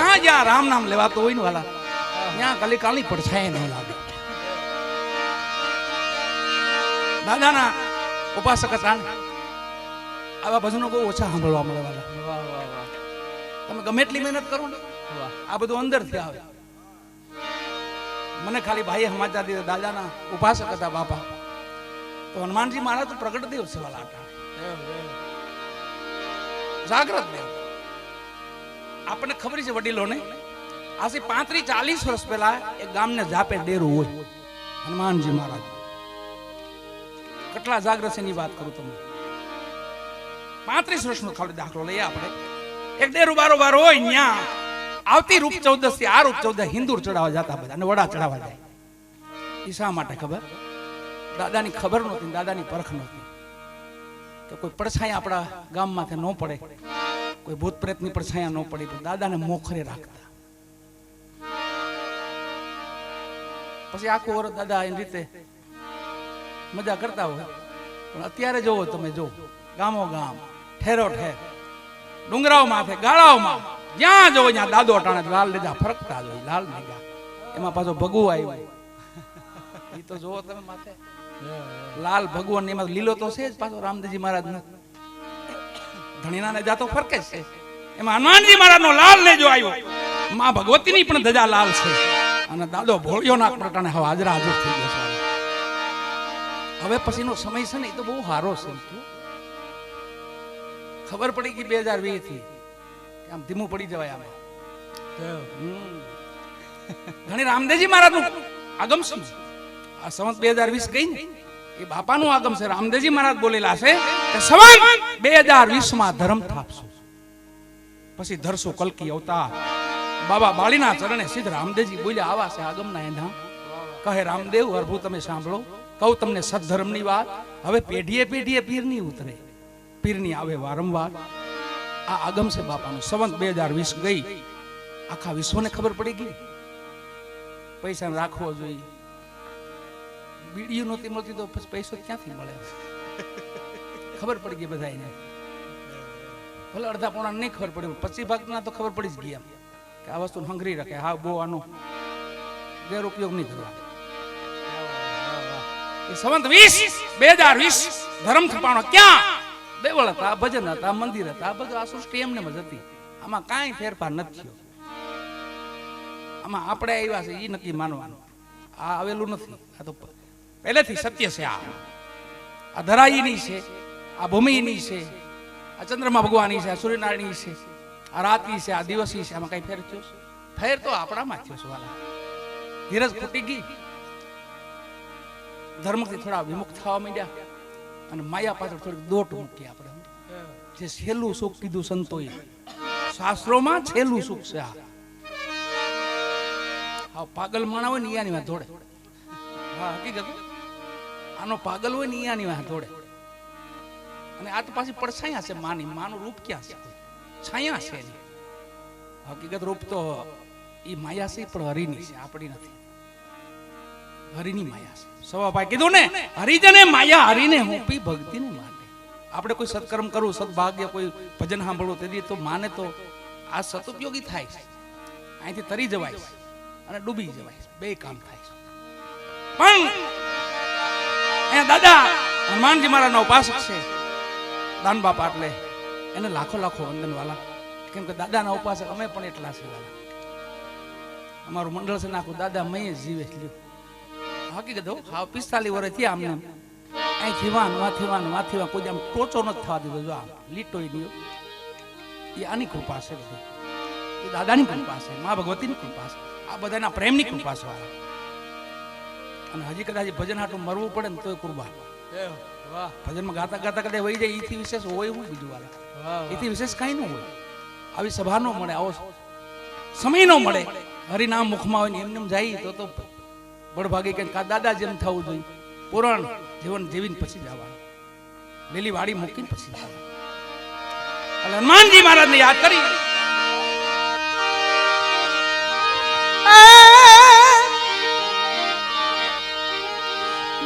જ્યાં જ્યાં રામ નામ લેવાતો હોય ને વાલા ત્યાં કલિકાલની પડછાય ન લાગે. દાદાના ઉપાસક હતા આવા ભજનો બહુ ઓછા સાંભળવા મળે વાલા. તમે ગમે એટલી મહેનત કરો ને આ બધું અંદરથી આવે. મને ખાલી ભાઈએ સમાચાર દીધા દાદાના ઉપાસક હતા બાપા, તો હનુમાનજી મહારાજ તો પ્રગટ દેવ છે વાલા, જાગ્રત દેવ. આપણને ખબર છે વડીલોને, આજે 35-40 વર્ષ પહેલા એક ગામને જાપે ડેરું હોય હનુમાનજી મહારાજ. કેટલા જાગ્રત છે એની વાત કરું તમને. 35 વર્ષનો ખાલી દાખલો લઈએ આપણે. એક ડેરું બારોબાર હોય, ત્યાં આવતી રૂપ 14 થી આ રૂપ 14 હિન્દુર ચડાવવા જતા બધા અને વડા ચડાવવા જાય. એ શા માટે ખબર? દાદાની ખબર નહોતી, દાદાની પરખ નહોતી કે કોઈ પડછાયા આપણા ગામમાંથી ન પડે, કોઈ ભૂત પ્રેતની પડછાયા ન પડે, પણ દાદાને મોખરે રાખતા. પછી આખું વર્ષ દાદા એની રીતે મજા કરતા હોય. પણ અત્યારે જોવો તમે, જો ગામો ગામ, ઠેરો ઠેર, ડુંગરાઓ માથે, ગાળાઓમાં, જ્યાં જોવો ત્યાં દાદો અટાણે લાલ લીધા ફરકતા જ હોય. લાલ લીધા એમાં પાછો ભગવું આવ્યું. એ તો જોવો તમે માથે લાલ ભગવાન, એમાં લીલો તો છે જ પાછો રામદેવજી મહારાજ નો ધણીના ને જાતો ફરકે છે. એમાં હનુમાનજી મહારાજ નો લાલ લેજો આવ્યો. માં ભગવતી ની પણ ધજા લાલ છે અને દાદો ભોળિયો ના પ્રટાણે હવે હાજરા હાજર થઈ ગયો છે. હવે પછીનો સમય છે ને એ તો બહુ સારો છે. ખબર પડી ગઈ 2020 થી આમ ધીમું પડી જવાય. આમ ઘણી રામદેવજી મહારાજ નું આગમ છે. આ સંવત 2020 ગઈ ને એ બાપાનું આગમ છે. રામદેવજી મહારાજ બોલેલા છે કે સંવત 2020 માં ધર્મ થાપશું, પછી ધરશું કલકી અવતાર. બાબા બાળીના ચરણે સિદ્ધ રામદેવજી બોલ્યા આવા છે આગમના એના. કહે રામદેવ અર્ભુ તમે સાંભળો, કહું તમને સદધર્મની વાત. હવે પેઢીએ પેઢીએ પીરની ઉતરે, પીરની આવે વારંવાર. આ આગમ છે બાપાનું. સંવત 2020 ગઈ, આખા વિશ્વને ખબર પડી ગઈ. પૈસા રાખવો જોઈએ, બીડીઓ નહોતી મળતી તો પછી પૈસો ક્યાંથી મળે? ખબર પડી ગઈ બધાને. ભલે અડધા પોણા નહીં ખબર પડી, 25 ભાગના તો ખબર પડી જ ગઈ એમ કે આ વસ્તુ હંગરી રાખે. હા, બહુ આનો ગેરઉપયોગ નહીં કરવા. એ સંવત 2020 ધર્મ થપાણો ક્યાં? દેવળ હતા, ભજન હતા, મંદિર હતા, બધું આ સૃષ્ટિ એમને જ હતી. આમાં કાંઈ ફેરફાર નથી થયો. આમાં આપણે આવ્યા છે એ નક્કી માનવાનું. આ આવેલું નથી. આ તો પહેલેથી સત્ય છે. આ ધરાઈની છે, આ ભૂમિની છે, આ ચંદ્રમા ભગવાનની છે, આ સૂર્યનારાયણની છે, આ રાતની છે, આ દિવસની છે. આમાં કઈ ફેર થયો? ફેર તો આપણામાં થયો છે વાલા. ધીરજ ખૂટી ગઈ, ધર્મથી થોડા વિમુખ થવા માંડ્યા અને માયા પાછળ થોડીક દોટ મૂકી. આપણે જે છેલ્લું સુખ કીધું સંતોએ, શાસ્ત્રોમાં છેલ્લું સુખ છે. આ પાગલ માણા હોય ને ઈયાની વાત દોડે. હા, હકીકત આનો પાગલ હોય ને ઈયાની વાત દોડે. અને આ તો પાછી પડછાયા છે માની. માનું રૂપ ક્યાં છે? છાયા છે. હકીકત રૂપ તો એ માયા છે, પણ હરિની છે, આપણી નથી. હરિની માયા છે. સવાભાઈ કીધું ને, હરિજને માયા હરિને હોપી ભક્તિને માટે. આપણે કોઈ સત્કર્મ કરવું, સદભાગ્ય, કોઈ ભજન સાંભળવું, તેથી તો માને તો આ સદુપયોગી થાય છે. અહીંથી તરી જવાય અને ડૂબી જવાય, બે કામ થાય છે. પણ અહીંયા દાદા હનુમાનજી મહારાજના ઉપાસક છે દાન બાપા, એટલે એને લાખો લાખો વંદન વાલા. કેમ કે દાદાના ઉપાસક અમે પણ એટલા છે વાલા. અમારું મંડળ છે નાખું દાદા મેં જીવે લ્યો. હકીકત હા, 45 વર્ષ થયા અમને. અહીંથી વાથી કોઈ આમ ટોચો નથી થવા દીધો. જો આમ લીટો નહીં. એ આની કૃપા છે, બધી એ દાદાની કૃપા છે, મા ભગવતીની કૃપા છે, આ બધાના પ્રેમની કૃપા છે વાલા. અને હજી કદાચ ભજન હાટું મરવું પડે ને તોય કુરબાન. ભજનમાં ગાતા ગાતા કદાચ વહી જાય, એથી વિશેષ હોય હું બીજું વાલા? એથી વિશેષ કઈ ન હોય. આવી સભા નો મળે, આવો સમય નો મળે, હરિનામ મુખમાં હોય ને એમને જાય તો બળભાગી કે દાદા જેમ થવું જોઈએ. પુરાણ જીવન જીવીને પછી જવાનું, લીલી વાડી મૂકીને પછી જવાનું. હનુમાનજી મહારાજ ને યાદ કરી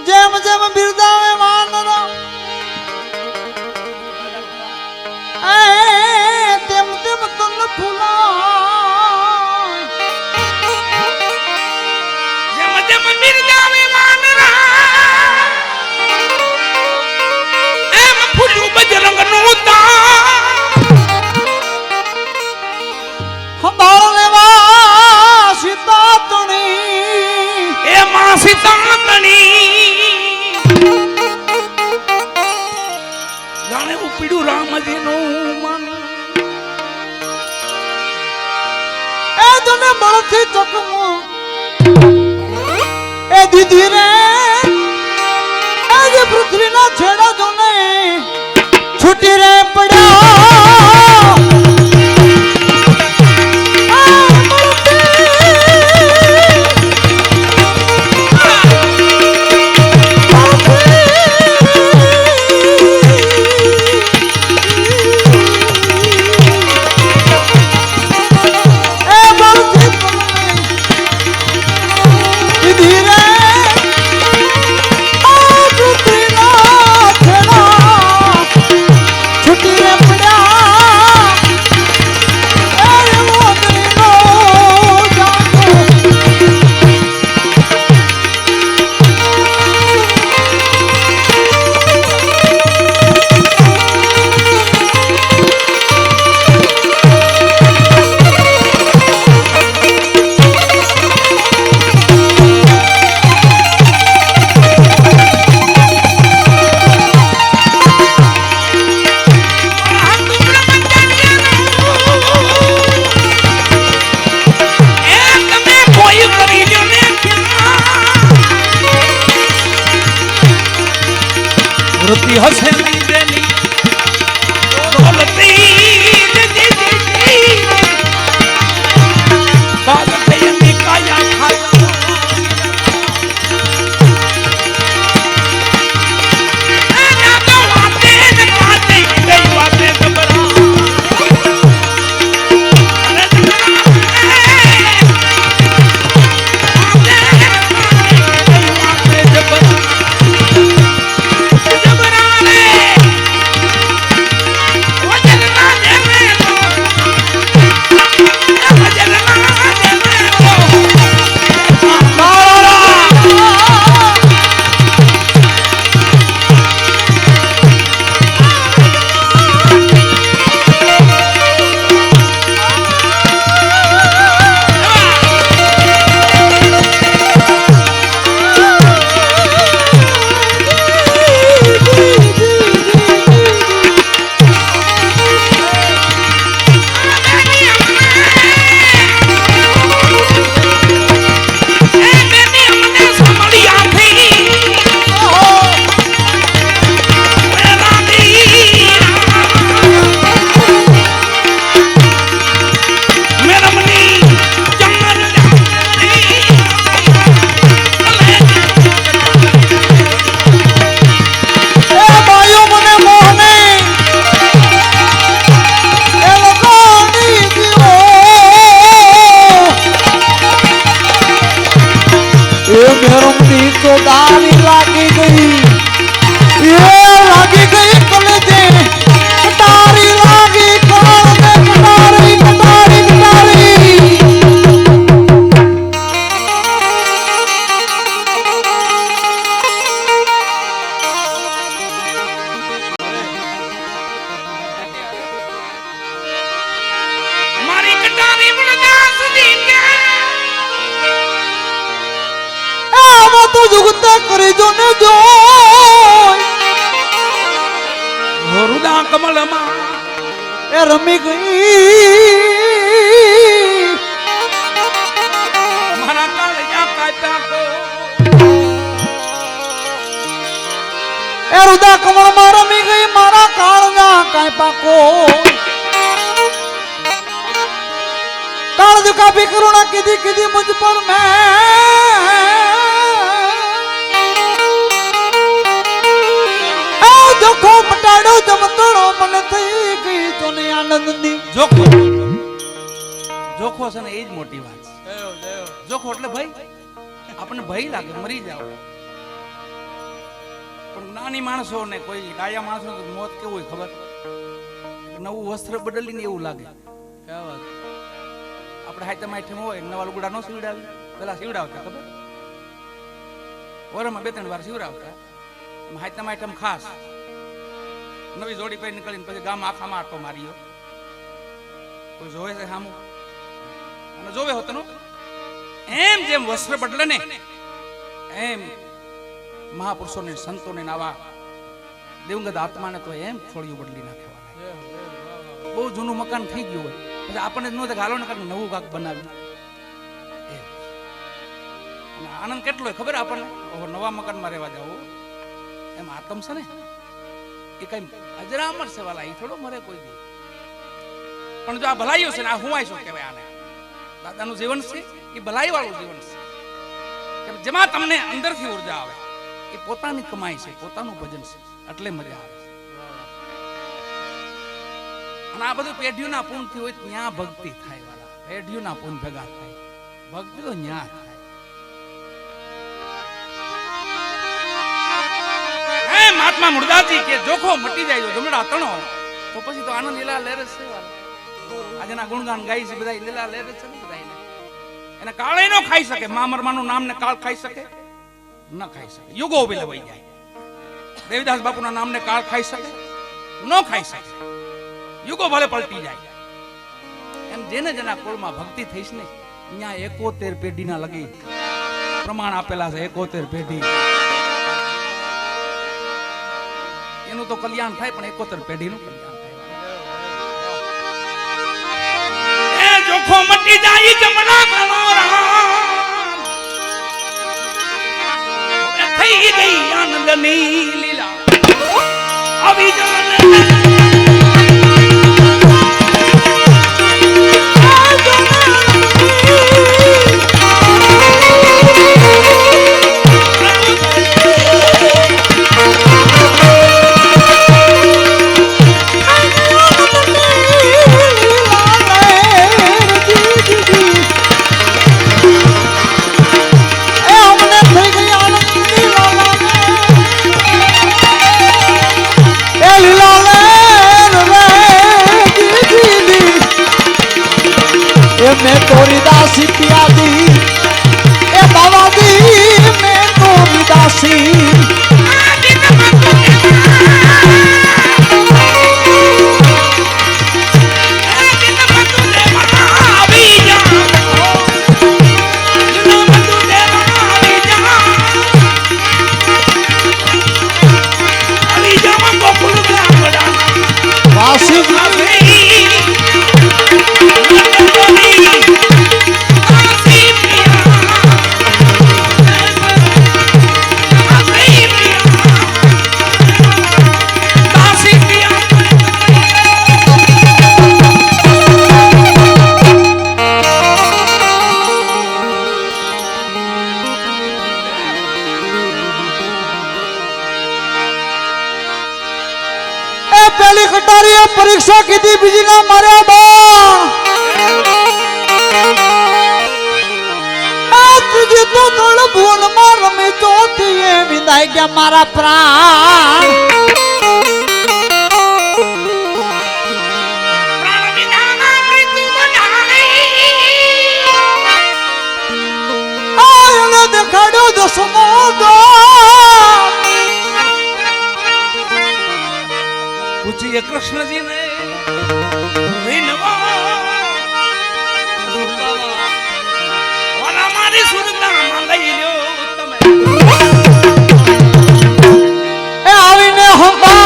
જેમ જેમ બિરદાવે વાનરા તેમ તેમ તન ફૂલા બાળ લેવા સીતા તણી એ માં સીતાતણી જાણે ઉપડ્યું રામજીનું મન એ તને બળથી ચકમો એ દીધી રે આજે પૃથ્વીના છેડા જોને છૂટી રે પડ્યા હસે દેની દોલતી બાદ થયની કાયા ખાયા ના તો વાતે ને વાતે ગઈ વાતે ગબરા દારી લાગી ગઈ એ લાગી ગઈ કલેજે કટારી લાગી કાળ ને કટારી કટારી કટારી મારી કટારી વળગા સુધી તો જુગતે કરી જો ને જો રુદા કમલમાં એ રમી ગઈ મારા કાળિયા કાપ્યા કો એ રુદા કમળમાં રમી ગઈ મારા કાળના કાપ્યા કો કાળ કાપી કરુણા કીધી કીધી મુझ પર મેં જોખો મટાડો જમતણો મને થઈ ગઈ તો ને આનંદની જોખો જોખો છે ને એ જ મોટી વાત છે જોખો એટલે ભાઈ આપણને ભય લાગે મરી જાવ પણ નાની માણસો ને કોઈ ડાયા માણસો મોત કેવું હોય ખબર નવું વસ્ત્ર બદલીને એવું લાગે આપણે હાથે માઠે હોય નવા લુગડા નો સીવડાવી પેલા સીવડાવતા ખબર વરમાં 2-3 વાર સીવડાવતા હાથે માઠે ખાસ નવી જોડી પહેરી નીકળીને પછી ગામ આખામાં આટો માર્યો કોઈ જોવે છે સામું અને જોવે હોતનો એમ જેમ વસ્ત્ર બદલે ને એમ મહાપુરુષોને સંતોને આવા દિવંગત આત્માને તો એમ ખોળિયું બદલી નાખેવાના. બહુ જૂનું મકાન થઈ ગયું હોય પછી આપણને ન થાય હાલો ને કાંઈક નવું કાંક બનાવ્યું. અને આનંદ કેટલો હોય ખબર આપણને, નવા મકાનમાં રહેવા જાવ. એમ આત્મ છે ને એ કઈ અજરામર છે વાલા, એ થોડો મરે કોઈ દી. પણ જો આ ભલાઈઓ છે ને આ હું શું કહેવાય આને, દાદાનું જીવન છે એ ભલાઈ વાળું જીવન છે, જેમાં તમને અંદરથી ઉર્જા આવે. એ પોતાની કમાઈ છે, પોતાનું ભજન છે, એટલે મજા આવે. અને આ બધું પેઢીઓના પૂનથી હોય ત્યાં ભક્તિ થાય વાલા, પેઢીઓના પૂન ભેગા થાય, ભક્તિ તો ન્યા થાય. મહાત્મા મુર્દાજી કે જોખો મટી જાય જમણા તણો તો પછી તો આનંદ લીલા લહેર છે વાલા. આજના ગુણગાન ગાઈ છે બધા લીલા લહેર છે ને બધા. એને કાળે નો ખાઈ શકે, મામરમાનું નામ ને કાળ ખાઈ શકે ન ખાઈ શકે, યુગો વિલવાઈ જાય. દેવીદાસ બાપુના નામને કાળ ખાઈ શકે ન ખાઈ શકે, યુગો ભલે પલટી જાય. એમ જેને જેના કુળમાં ભક્તિ થઈશ ને ત્યાં 71 પેઢીના લગી પ્રમાણ આપેલા છે. 71 પેઢી એનું તો કલ્યાણ થાય, પણ 71 પેઢીનું કલ્યાણ થાય. એ જોખો મટી જાય જમણા થઈ ગઈ આનંદની લીલા આવી જાન. मैं तोरी दासी पिया दी ए बाबा दी, मैं तोरी दासी पहली कटारी परीक्षा की थी बीजी ना मारे तुझे तो थोड़ा भूल मार में चौथी है विदाई क्या मारा प्राण दिखाड़ो दसमो दो पूछिए कृष्ण जी ने वाला मारी सुनता लई लो તમે એ આવીને હંબા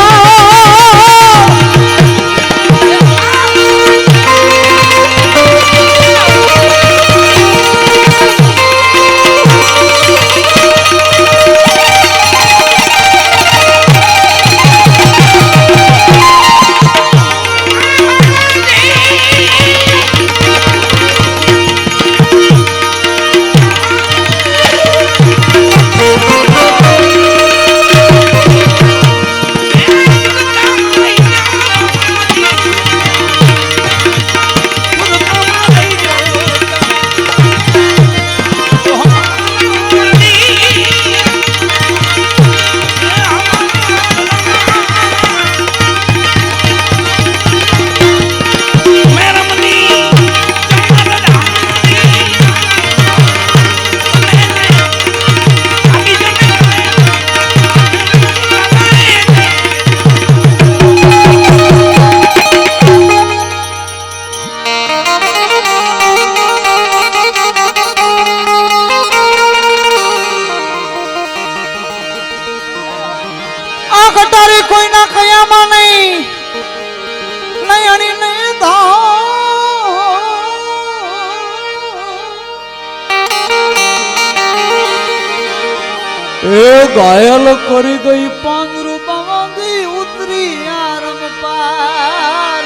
એ ઘાયલ કરી ગઈ પાંદરું બાંધી ઉતરી આરમ પાર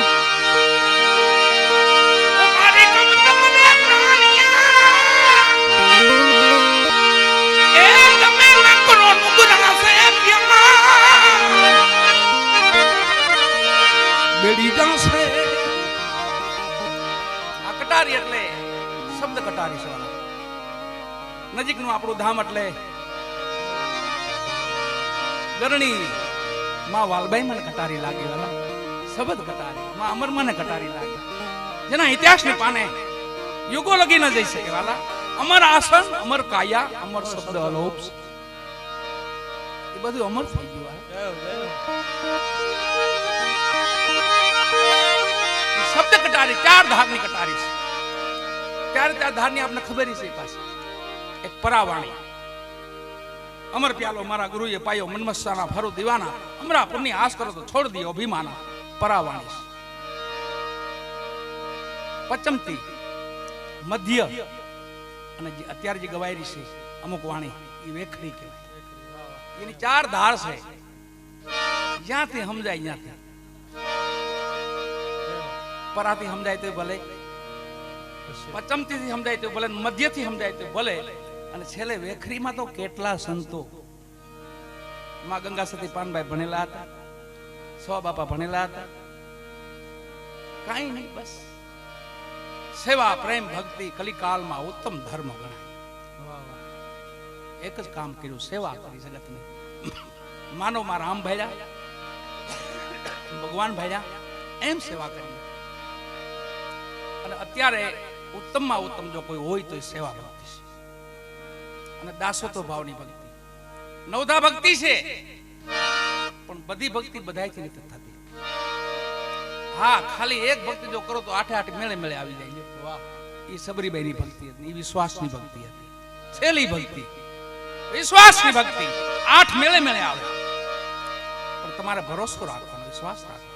બેડી જાશે આ કટારી એટલે શબ્દ કટારી છે નજીકનું આપણું ધામ એટલે ગરણી માં વાલબાઈ મને કટારી લાગી વાલા શબ્દ કટારી માં અમર મને કટારી લાગી જેના ઇતિહાસને પાને યુગો લગી ન જઈ શકે વાલા અમર આસન અમર કાયા અમર શબ્દ અલોપ એ બધું અમર થઈ ગયું શબ્દ કટારી ચાર ધારની કટારી છે ત્યારે ચાર ધારની આપને ખબર છે પાછી એક પરાવાણી અમર પ્યાલો મારા ગુરુએ પાયો મનમસ્તાના ફરો દીવાના અમરાપુરની આસ કરો તો છોડ દિયો અભિમાના પરાવાણી પચમતી મધ્ય અને જે અત્યારે જે ગવાયરી છે અમુક વાણી એ વેખરી કહેવાય એની ચાર ધાર છે જ્યાંથી સમજાય ત્યાંથી પરાથી સમજાય તો ભલે પચમતી થી સમજાય તો ભલે મધ્યથી સમજાય તો ભલે અને છેલ્લે વેખરીમાં તો કેટલા સંતો માં ગંગા સતી પાનભાઈ ભણેલા હતા સવા બાપા ભણેલા હતા કાંઈ નહીં બસ સેવા પ્રેમ ભક્તિ કલિકાલમાં ઉત્તમ ધર્મ ગણાય એક જ કામ કર્યું સેવા કરી જગતની માનવમાં રામ ભાઈડા ભગવાન ભાઈડા એમ સેવા કરી અને અત્યારે ઉત્તમમાં ઉત્તમ જો કોઈ હોય તો એ સેવા ભક્તિ છે અને દાસોતો ભાવની ભક્તિ નવધા ભક્તિ છે પણ બધી ભક્તિ બધાયથી નથી થતી હા ખાલી એક ભક્તિ જો કરો તો આઠે આઠ મેળે મેળે આવી જાય વાહ એ સબરીબાઈની ભક્તિ હતી એ વિશ્વાસની ભક્તિ હતી છેલ્લી ભક્તિ વિશ્વાસની ભક્તિ આઠ મેળે મેળે આવે પણ તમારે ભરોસો રાખવાનો વિશ્વાસ રાખવાનો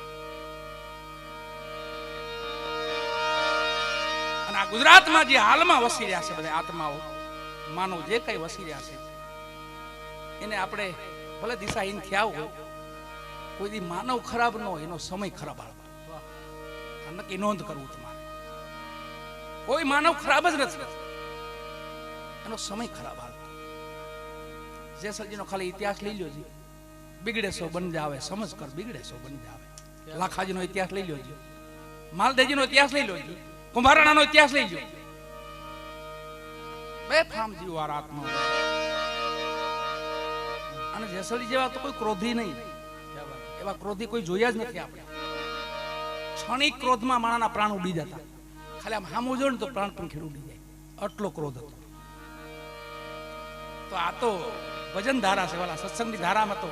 અને આ ગુજરાતમાં જે હાલમાં વસી રહ્યા છે બધા આત્માઓ માનવ જે કઈ વસી રહ્યા છે એને આપણે ભલે દિશાહીન થયા હોય કોઈ દી માનવ ખરાબ ન હોય એનો સમય ખરાબ આવે નક્કી નોંધ કરવું તમારે કોઈ માનવ ખરાબ જ નથી એનો સમય ખરાબ આવે જેસલજીનો ખાલી ઇતિહાસ લઈ લ્યો જી બિગડે સો બન જાવે સમજ કર બિગડે સો બન જાવે લાખાજીનો ઇતિહાસ લઈ લ્યો જી માલદેજીનો ઇતિહાસ લઈ લ્યો જી કુંભારાણાનો ઇતિહાસ લઈ લ્યો બે ફામ જીવો આ રાતનો અને જેસલજી જેવા તો કોઈ ક્રોધી નહીં એવા ક્રોધી કોઈ જોયા જ નથી આપણે ક્ષણિક ક્રોધમાં માણાના પ્રાણ ઉડી જતા ખાલી આમ હામું જો ને તો પ્રાણ પણ ખેડ ઉડી જાય આટલો ક્રોધ હતો તો આ તો ભજન ધારા છે વાલા સત્સંગની ધારામાં તો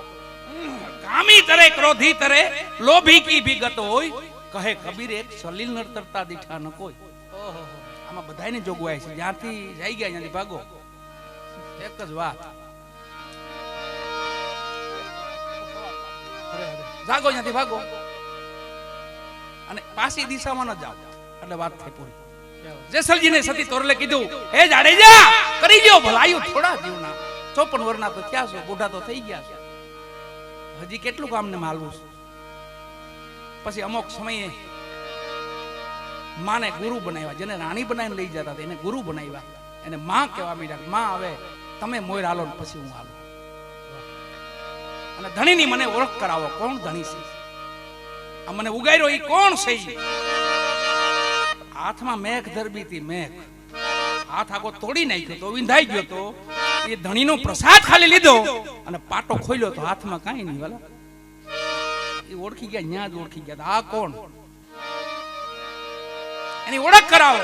કામી તરે ક્રોધી તરે લોભી કી ભીગત હોય કહે કબીર એક સલીલ નડતરતા દીઠા ન કોઈ આમાં બધાયને જોગવાય છે જ્યાંથી જઈ ગયા ત્યાંથી ભાગો એક જ વાત જાગો ત્યાંથી ભાગો અને પાછી દિશામાં ન જાઓ એટલે વાત થઈ પૂરી જેસલજીને સતી તોરલે કીધું હે જાડેજા કરી લ્યો ભલાયું થોડા જીવના 54 વર્ષના તો થયા છો બુઢા તો થઈ ગયા છો હજી કેટલું કામને માલવું છે પછી અમુક સમયે માને ગુરુ બનાવ્યા જેને રાણી બનાવીને લઈ જતા હતા એને ગુરુ બનાવ્યા એને માં કહેવા માંડ્યા માં આવે તમે મોર હાલો ને પછી હું હાલો અને ધણીની મને ઓળખ કરાવો કોણ ધણી છે આ મને ઉગાર્યો એ કોણ છે હાથમાં મેઘ ધરબી હતી મેઘ હાથ આગો તોડી નાખ્યો તો વિંધાઈ ગયો તો એ ધણીનો પ્રસાદ ખાલી લીધો અને પાટો ખોલ્યો તો હાથમાં કાંઈ નહીં વાલા એ ઓળખી ગયા ન્યા જ ઓળખી ગયા આ કોણ એની ઓળખ કરાવો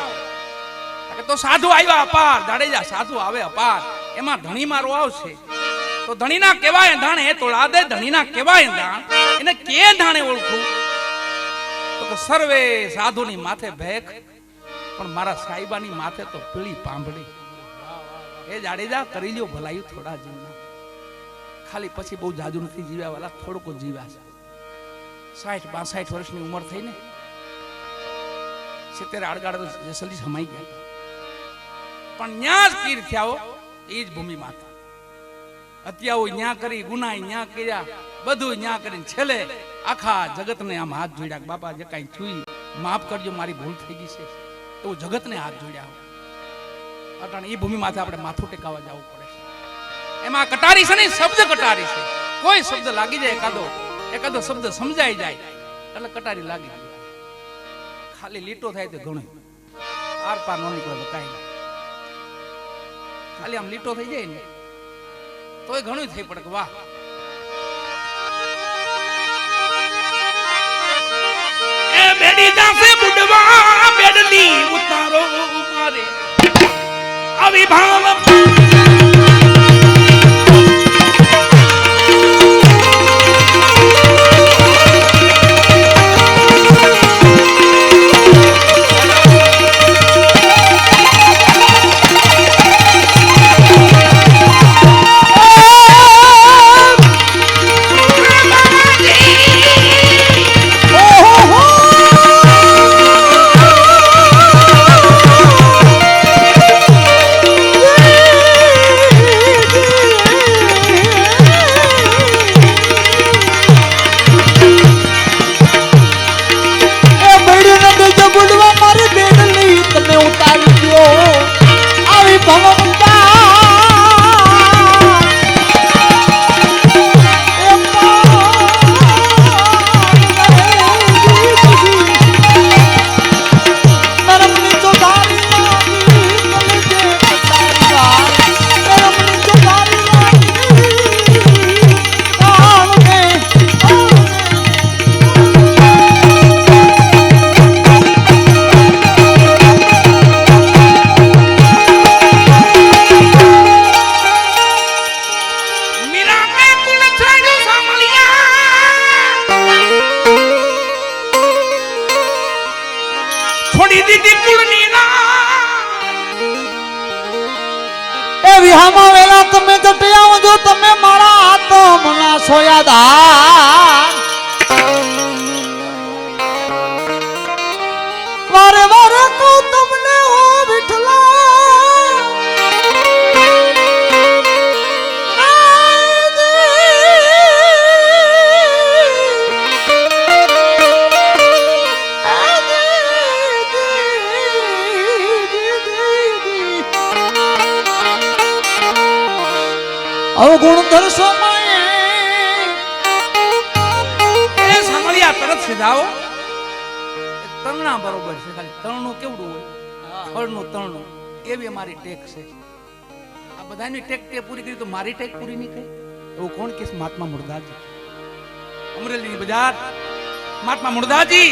તો સાધુ આવ્યા અપાર જાડેજા સાધુ આવે અપાર એમાં ધણી મારો આવશે તો ધણીના કેવાય ધાણ એ તોડા દે ધણીના કેવાય ધાણ એને કે ધાણે ઓળખું તો કે સર્વે સાધુની માથે ભેખ પણ મારા સાહેબાની માથે તો પીળી પાંભડી એ જાડેજા કરી લ્યો ભલાયું થોડા જીવના ખાલી પછી બહુ જાજુ નથી જીવ્યા વાલા થોડુંક જીવ્યા છે 60-62 વર્ષની ઉંમર થઈ ને 70 આડગાડ તો જેસલજી સમાઈ ગયા પણ ન્યા જ પીર થયા એ જ ભૂમિ માતા હત્યાઓ ન્યા કરી, ગુના ન્યા કર્યા, બધું ન્યા કરીને છેલ્લે આખા જગતને આમ હાથ જોડ્યા કે બાપા જે કાંઈ થયું માફ કરજો, મારી ભૂલ થઈ ગઈ છે, એવું જગતને હાથ જોડ્યા. અટાણે એ ભૂમિ માથે આપણે માથું ટેકાવા જવું પડે છે. એમાં કટારી છે ને, શબ્દ કટારી છે. કોઈ શબ્દ લાગી જાય, એકાદો શબ્દ સમજાઈ જાય એટલે કટારી લાગી જાય. ખાલી લીટો થાય તો ઘણું, આર પાર ન નીકળે તો કાંઈ નહીં. ખાલી આમ લીટો થઈ જાય ને તોય ઘણું થઈ પડે કે વાહ. એ બેડી દાસે બુડવા બેડલી ઉતારો મારે આવી ભાવ વિહામાં વેલા તમે જટિયાઓ જો તમે મારા હાથ મના સોયા દાન વારે વારે કહું તમને હો વિઠલા અવગુણ દર્શો એ સાંભળ્યા તરત સીધાઓ તરણા બરોબર છે. ખાલી તરણું કેવડું હોય, ફળનું તરણું, એવી અમારી ટેક છે. આ બધાની ટેક તે પૂરી કરી તો મારી ટેક પૂરી નહીં કરી. એવું કોણ કે મહાત્મા મુરદાજી, અમરેલીની બજાર મહાત્મા મુરદાજી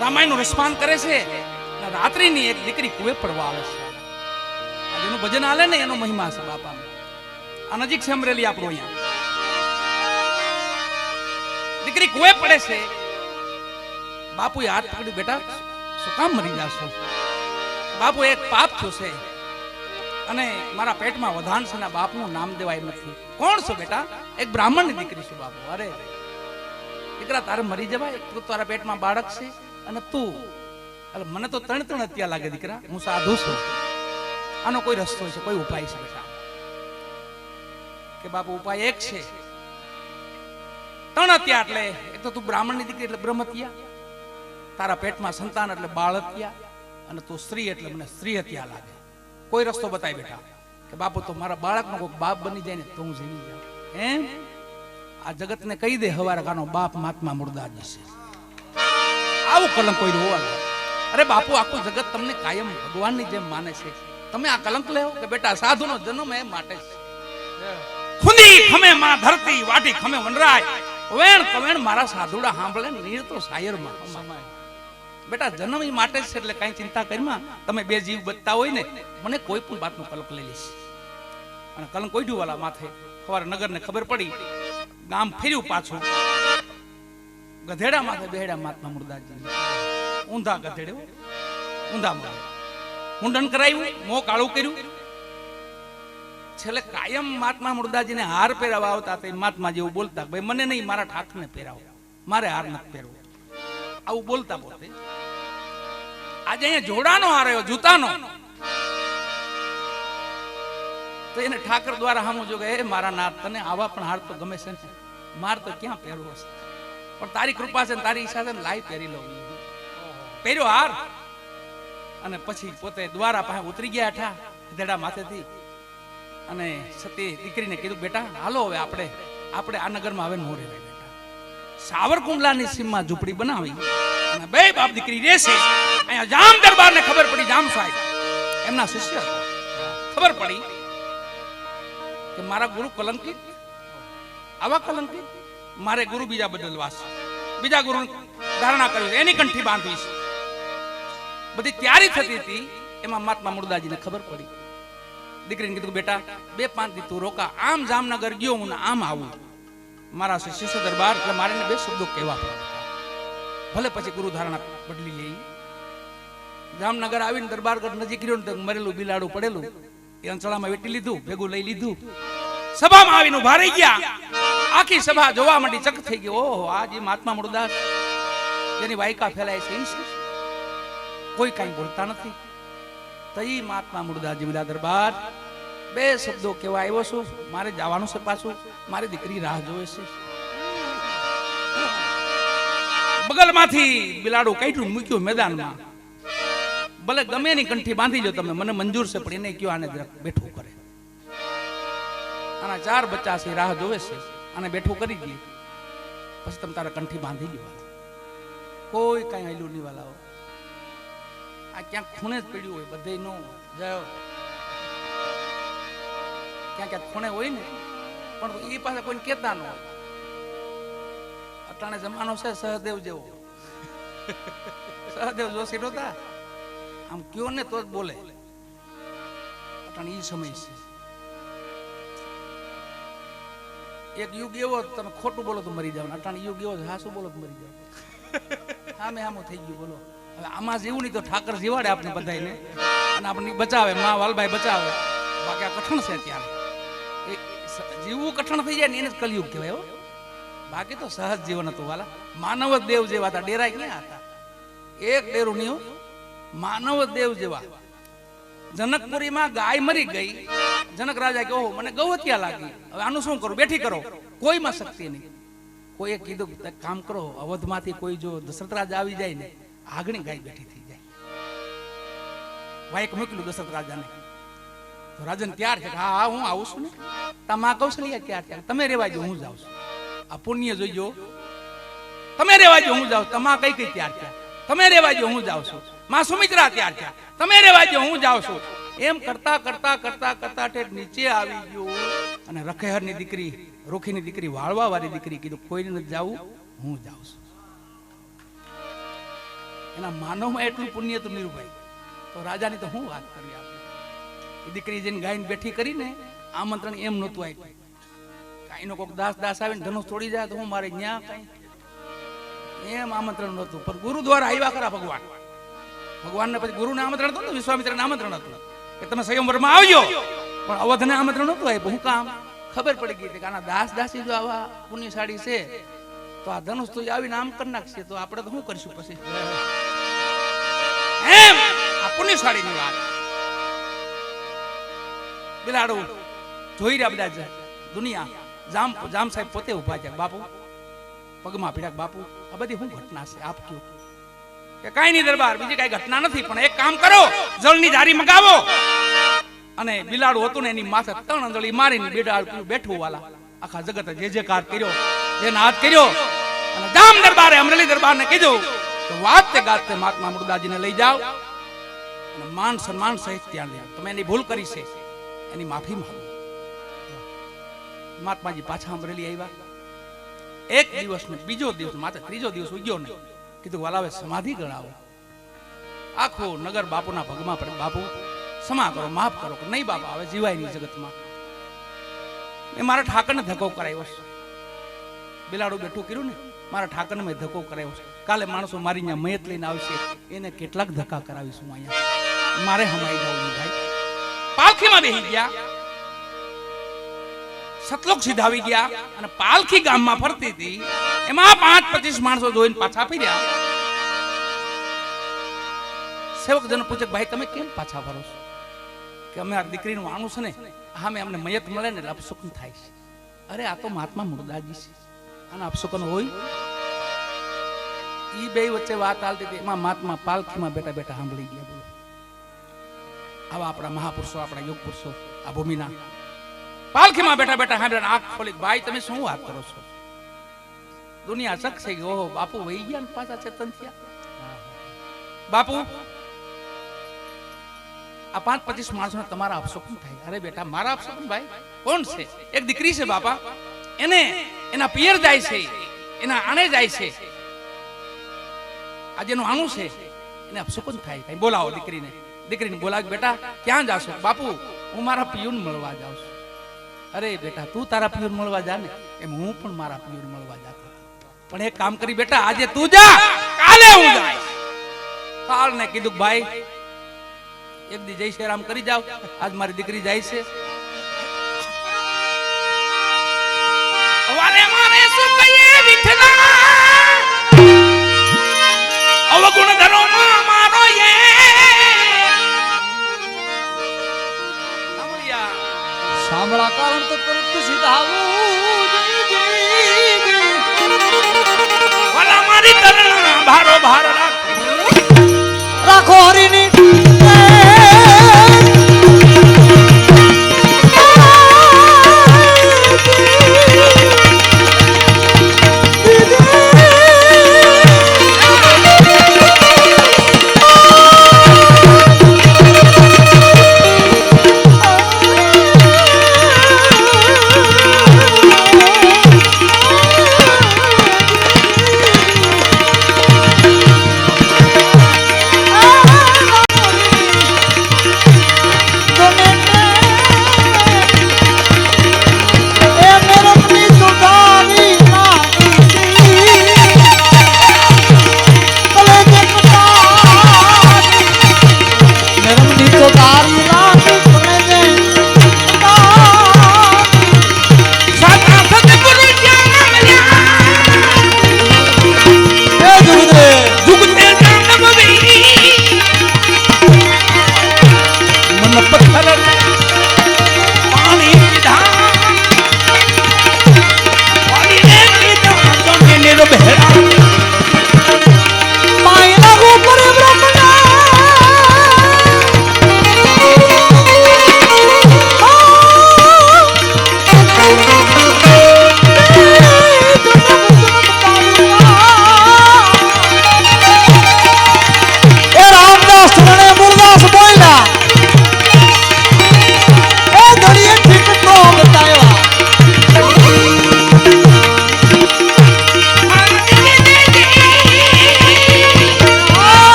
રામાયણનું રસપાન કરે છે. રાત્રિની એક દીકરી કુએ પડવા આવે છે. આ જેનું ભજન હાલે ને એનો મહિમા છે બાપાનો. આ નજીક છે અમરેલી આપણું. અહીંયા દીકરી કુએ પડે છે. બાપુ હાથ પકડી, બેટા શું કામ મરી જાશો? બાપુ એક પાપ થયું છે અને મારા પેટમાં વધાન છે ને બાપનું નામ દેવાય નથી. કોણ છો બેટા? એક બ્રાહ્મણની દીકરી છું બાપુ. અરે દીકરા તારે મરી જવાય? તું તારા પેટમાં બાળક છે અને તું, અરે મને તો ત્રણ હત્યા લાગે દીકરા. હું સાધુ છું. આનો કોઈ રસ્તો છે, કોઈ ઉપાય છે બેટા? કે બાપુ ઉપાય એક છે. ત્રણ હત્યા એટલે એક તો તું બ્રાહ્મણની દીકરી એટલે બ્રહ્મ હત્યા, તારા પેટમાં સંતાન એટલે બાળ હત્યા, અને તું સ્ત્રી એટલે મને સ્ત્રી હત્યા લાગે. કોઈ રસ્તો બતાય બેટા. કે બાપુ તો મારા બાળકનો કોઈ બાપ બની જાય ને તો હું જીવી જાઉં. એમ આ જગતને કહી દે હવારે કાનો બાપ મહાત્મા મુરદાજી છે. આવું કલંક કોઈ હોવાનું. અરે બાપુ આખું જગત તમને કાયમ ભગવાનની જેમ માને છે. તમે આ કલંક લેવો કે બેટા સાધુનો જન્મ એમ માટે છે. ખુંદી ખમે માં ધરતી, વાટી ખમે વનરાય, વેણ કવેણ મારા સાધુડા સાંભળે નીર તો શાયરમાં. બેટા જન્મ એ માટે છે એટલે કઈ ચિંતા કરીમાં. તમે બે જીવ બચતા હોય ને, મને કોઈ પણ વાતનો કલંક લઈ લઈશ. અને કલંક કોઈ વાલા માથે સવારે નગરને ખબર પડી, ગામ ફેર્યું પાછું, ગધેડા માથે બેહડા મહાત્મા મુરદાજી. ઊંધા ગધેડે, ઊંધા મુંડન કરાયું, મોં કાળું કર્યું. છેલ્લે કાયમ મહાત્મા મુરદાજીને હાર પહેરાવા આવતા તે મહાત્મા જેવું બોલતા, ભાઈ મને નહીં મારા ઠાકરને પહેરાવો, મારે હાર નથી પહેરવો. આવું બોલતા પોતે. આજે અહીંયા જોડાનો હાર આવ્યો, જૂતાનો. તો એને ઠાકર દ્વારા સામું જો કે મારા નાથ તને આવા પણ હાર તો ગમે છે ને, માર તો ક્યાં પહેરવો છે, પણ તારી કૃપા છે ને તારી ઈચ્છા છે ને લાઈ પહેરી લઉં. પહેર્યો હાર અને પછી પોતે દ્વારા પાસે ઉતરી ગયા ઠા ધેડા માથેથી અને સતી દીકરીને કીધું બેટા હાલો હવે આપણે આ નગરમાં હવે નો રહેવાય બેટા. સાવરકુંડલાની સીમમાં ઝૂંપડી બનાવી અને બે બાપ દીકરી રહેશે. અહીંયા જામ દરબારને ખબર પડી, જામ સાહેબ એમના શિષ્ય હતા, ખબર પડી કે મારા ગુરુ કલંકિત, આવા કલંકિત, મારે ગુરુ બીજા બદલવા છે, બીજા ગુરુ ધારણા કરવી, એની કંઠી બાંધવી છે. બધી તૈયારી થતી હતી. એમાં મહાત્મા મુરદાજીને ખબર પડી. દીકરીને કીધું બેટા 2-5 દી તું રોકા, આમ જામનગર ગયો હું ને આમ આવું, મારા શિષ્ય દરબાર એટલે મારે 2 શબ્દો કહેવા પડે, ભલે પછી ગુરુ ધારણા બદલી લઈ. જામનગર આવીને દરબારગઢ નજીક રહ્યો ને તો મરેલું બિલાડું પડેલું એ અંચળામાં વેટી લીધું, ભેગું લઈ લીધું. સભામાં આવીને ઉભા રહી ગયા. આખી સભા જોવા માંડી, ચક થઈ ગઈ. ઓહો, આ જે મહાત્મા મુરદાસ જેની વાયકા ફેલાય છે, કોઈ કઈ બોલતા નથી. તઈ મહાત્મા મુરદાસજી મિલા દરબાર 2 શબ્દો કહેવા આવ્યો છું, મારે જવાનું છે પાછું, મારી દીકરી રાહ જોવે છે. બગલમાંથી બિલાડું કાઢ્યું મૂક્યું મેદાનમાં. ભલે ગમે એની કંઠી બાંધી જો તમે, મને મંજૂર છે, પણ એને કયો આને જરાક બેઠું કરે. આના 4 બચ્ચા છે, રાહ જોવે છે, આને બેઠું કરી દઈએ પછી તમે તારા કંઠી બાંધી લ્યો. કોઈ કઈ આયલું નહીં વાલાઓ. આ ક્યાંક ખૂણે જ પડ્યું હોય, બધે નો જાઓ, ક્યાંક ખૂણે હોય ને, પણ એ પાસે કોઈને કહેતા ન હોય. અટાણે જમાનો છે સહદેવ જેવો. સહદેવ જોશી નહોતા, આમ કયો ને તો જ બોલે. અટાણે એ સમય છે. એક યુગ એવો તમે ખોટું બોલો તો મરી જાવ, અટાણે યુગ એવો હાસું બોલો તો મરી જાવ. સામે આમું થઈ ગયું. બોલો હવે આમાં જેવું નહીં તો ઠાકર જીવાડે આપણે બધાને અને આપણને બચાવે, મા વાલભાઈ બચાવે. બાકી આ કઠણ છે અત્યારે, જીવવું કઠણ થઈ જાય ને એને જ કલયુગ કહેવાય. બાકી તો સહજ જીવન હતું વાલા. માનવ જ દેવ જેવા હતા, ડેરા ક્યાં હતા? એક ડેરું નહીં, માનવ જ દેવ જેવા. જનકપુરીમાં ગાય મરી ગઈ, જનક રાજા કે ઓહો મને ગૌહત્યા લાગી, હવે આનું શું કરું? બેઠી કરો. કોઈમાં શક્તિ નહીં. કોઈએ કીધું કામ કરો, અવધમાંથી કોઈ જો દશરથ રાજા આવી જાય ને, આગણી ગાય બેઠી થઈ જાય. વાયક મોકલ્યું દશરથ રાજાને. તો રાજન ત્યાર છે, હા હું આવું છું ને, તમા કૌશલ્યા ક્યાં ત્યાં, તમે રેવા જો હું જાઉં છું. આ પુણ્ય જોઈજો, તમે રેવા જો હું જાઉં. તમા કઈ કઈ ત્યાર ત્યાં, તમે રેવા જો હું જાઉં છું. માં સુમિત્રા ત્યાર ત્યાં, તમે રેવા જો હું જાઉં છું. એમ કરતા કરતા કરતા કરતા ઠેઠ નીચે આવી ગયો અને રખેહરની દીકરી, રોખીની દીકરી, વાળવા વાળી દીકરી કીધું કોઈને નથી જાવું, હું જાઉં છું. એના માનવમાં એટલું પુણ્ય તો નિરૂભાઈ. તો રાજાની તો હું વાત કરવી આપણે. એ દીકરી જેને ગાયને બેઠી કરીને આમંત્રણ એમ નહોતું આપ્યું. કાંઈનો કોઈક દાસ આવીને ધનુષ તોડી જાય તો હું મારે ન્યા કઈ એમ આમંત્રણ નહોતું. પણ ગુરુ દ્વારા આવ્યા ખરા ભગવાન. ભગવાનને પછી ગુરુને આમંત્રણ હતું ને, વિશ્વામિત્રને આમંત્રણ હતું કે તમે સ્વયંવરમાં આવજો, પણ અવધને આમંત્રણ નહોતું આપ્યું. હું કામ? ખબર પડી ગઈ કે આના દાસી જો આવા પુણ્યશાળી છે તો આ ધનુષ તો આવીને આમ કરી નાખશે, તો આપણે તો શું કરીશું પછી? એમ આ પુણ્યશાળીની વાત. બિલાડું જોઈ રહ્યા બધા દુનિયા. જામ સાહેબ પોતે ઉભા છે, બાપુ પગમાં પીડા, બાપુ આ બધી શું ઘટના છે આપ કયો? કે કાંઈ નહીં દરબાર, બીજી કાંઈ ઘટના નથી, પણ એક કામ કરો, જળની જારી મગાવો. અને બિલાડું હતું ને એની માથે 3 અંજળી મારીને બેડા બેઠું વાલા. આખા જગતે જે જે કાર કર્યો, જે નાદ કર્યો, અને જામ દરબારે અમરેલી દરબારને કીધું કે વાતે ગાતે મહાત્મા મુરદાજીને લઈ જાઓ અને માન સન્માન સહિત ત્યાં લઈ. તમે એની ભૂલ કરી છે, એની માફી માંગો. મહાત્માજી પાછા અમરેલી આવ્યા. એક દિવસ ને બીજો દિવસ, માત્ર 3જો દિવસ ઉગ્યો નહીં. કીધું વાલા હવે સમાધિ ગણાવો. આખો નગર બાપુના ભગમાં પડે, બાપુ ક્ષમા કરો, માફ કરો. નહીં બાપા હવે જીવાય નહીં જગતમાં. મેં મારા ઠાકરને ધક્કો કરાવ્યો છે. બિલાડું બેઠું કર્યું ને, મારા ઠાકરને મેં ધક્કો કરાવ્યો છે. કાલે માણસો મારી અહીંયા મયત લઈને આવશે, એને કેટલાક ધક્કા કરાવીશું અહીંયા. મારે હમાઈ જવું ભાઈ. પાલખીમાં બેસી ગયા, સતલોક સીધાવી ગયા અને પાલખી ગામમાં ફરતી હતી. એમાં 5-25 માણસો જોઈને પાછા ફર્યા. સેવકજન પૂછે ભાઈ તમે કેમ પાછા ફરો છો? કે અમે આ દીકરીનું આણું છે ને હા મેં અમને મયત મળે ને એટલે અપશુકન થાય છે. અરે આ તો મહાત્મા મુરદાજી છે, આના અપશુકન હોય? ઈ બે વચ્ચે વાત હાલતી હતી, એમાં મહાત્મા પાલખીમાં બેઠા બેઠા સાંભળી ગયા. બોલો, આવા આપણા મહાપુરુષો, આપણા યોગ પુરુષો આ ભૂમિના પાલખીમાં બેઠા બેઠા સાંભળ્યા. આંખ ખોલી, ભાઈ તમે શું વાત કરો છો? દુનિયા ચક થઈ ગઈ. ઓહો બાપુ વહી ગયા ને પાછા ચેતન થયા. બાપુ આ 5-25 માણસોને તમારા અપશુકન થાય. અરે બેટા મારા અપશુકન ભાઈ કોણ છે? એક દીકરી છે બાપા, એને એના પિયર જાય છે, એના આણે જાય છે, આજે એનું આણું છે, એને અપશુકન થાય. કઈ બોલાવો દીકરીને. દીકરીને બોલાવ, બેટા ક્યાં જાશો? બાપુ હું મારા પિયુન મળવા જાઉં છું. અરે બેટા તું તારા પિયુન મળવા જા ને, એમ હું પણ મારા પિયુન મળવા જાતો. પણ એક કામ કરી બેટા, આજે તું જા, કાલે હું જાય. કાલ ને કીધું ભાઈ એક દી જય શ્રી રામ કરી જાવ, આજ મારી દીકરી જાય છે. વારે મારે શું કહીએ વિઠલા, અવગુણ ધરો માં મારો એ સાંભળા કારણ તો કરત સીધાવું વાલા મારી તરણા ભારો ભાર રાખો હરીની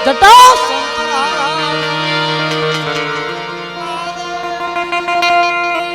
જટા